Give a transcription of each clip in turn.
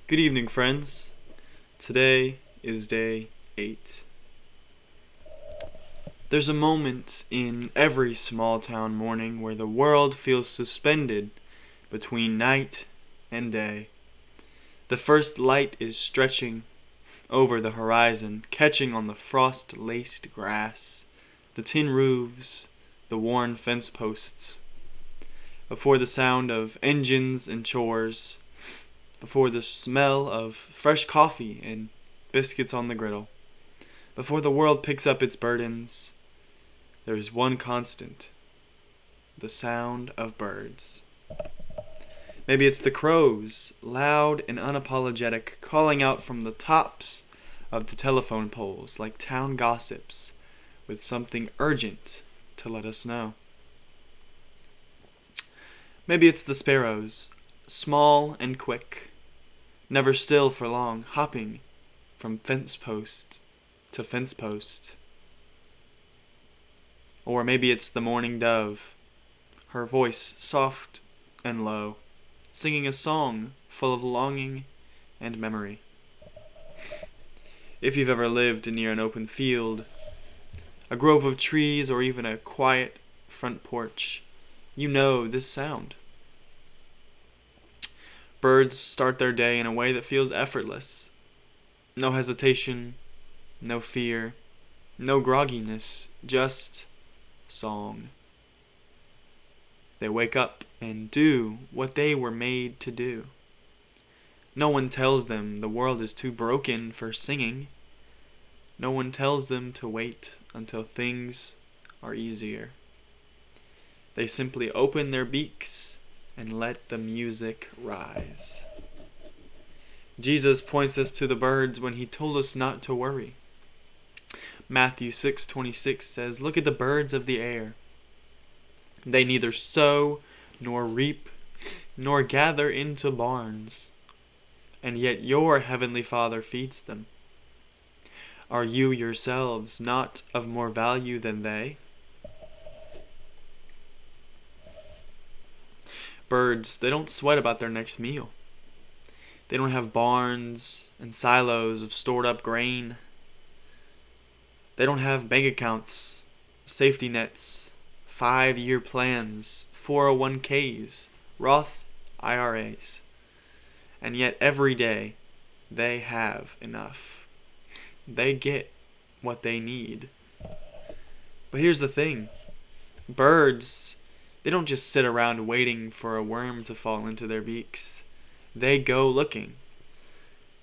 Good evening, friends. Today is day 8. There's a moment in every small town morning where the world feels suspended between night and day. The first light is stretching over the horizon, catching on the frost-laced grass, the tin roofs, the worn fence posts. Before the sound of engines and chores, before the smell of fresh coffee and biscuits on the griddle, before the world picks up its burdens, there is one constant: the sound of birds. Maybe it's the crows, loud and unapologetic, calling out from the tops of the telephone poles like town gossips with something urgent to let us know. Maybe it's the sparrows, small and quick, never still for long, hopping from fence post to fence post. Or maybe it's the mourning dove, her voice soft and low, singing a song full of longing and memory. If you've ever lived near an open field, a grove of trees, or even a quiet front porch, you know this sound. Birds start their day in a way that feels effortless. No hesitation, no fear, no grogginess, just song. They wake up and do what they were made to do. No one tells them the world is too broken for singing. No one tells them to wait until things are easier. They simply open their beaks and let the music rise. Jesus points us to the birds when he told us not to worry. Matthew 6:26 says, "Look at the birds of the air. They neither sow nor reap nor gather into barns, and yet your heavenly Father feeds them. Are you yourselves not of more value than they?" Birds, they don't sweat about their next meal. They don't have barns and silos of stored up grain. They don't have bank accounts, safety nets, 5-year plans, 401ks, Roth IRAs. And yet every day they have enough. They get what they need. But here's the thing. Birds, they don't just sit around waiting for a worm to fall into their beaks. They go looking.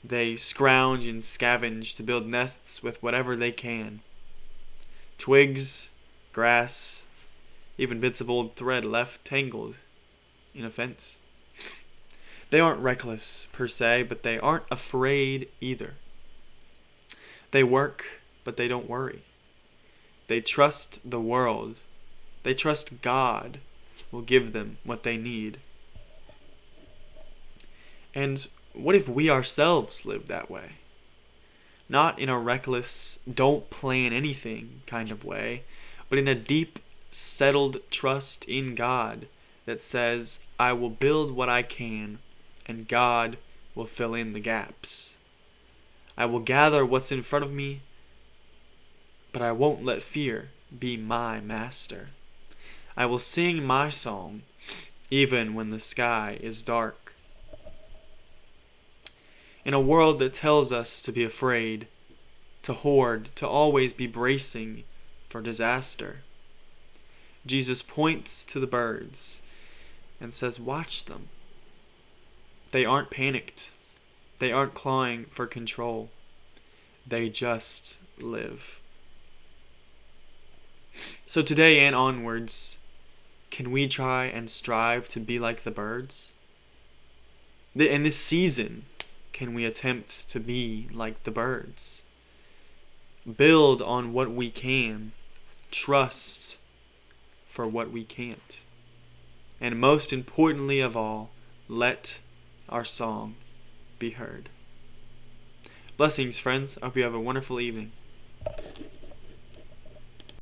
They scrounge and scavenge to build nests with whatever they can. Twigs, grass, even bits of old thread left tangled in a fence. They aren't reckless per se, but they aren't afraid either. They work, but they don't worry. They trust the world. They trust God will give them what they need. And what if we ourselves lived that way? Not in a reckless, don't plan anything kind of way, but in a deep, settled trust in God that says, I will build what I can, and God will fill in the gaps. I will gather what's in front of me, but I won't let fear be my master. I will sing my song, even when the sky is dark. In a world that tells us to be afraid, to hoard, to always be bracing for disaster, Jesus points to the birds and says, watch them. They aren't panicked. They aren't clawing for control. They just live. So today and onwards, can we try and strive to be like the birds? In this season, can we attempt to be like the birds? Build on what we can. Trust for what we can't. And most importantly of all, let our song be heard. Blessings, friends. I hope you have a wonderful evening.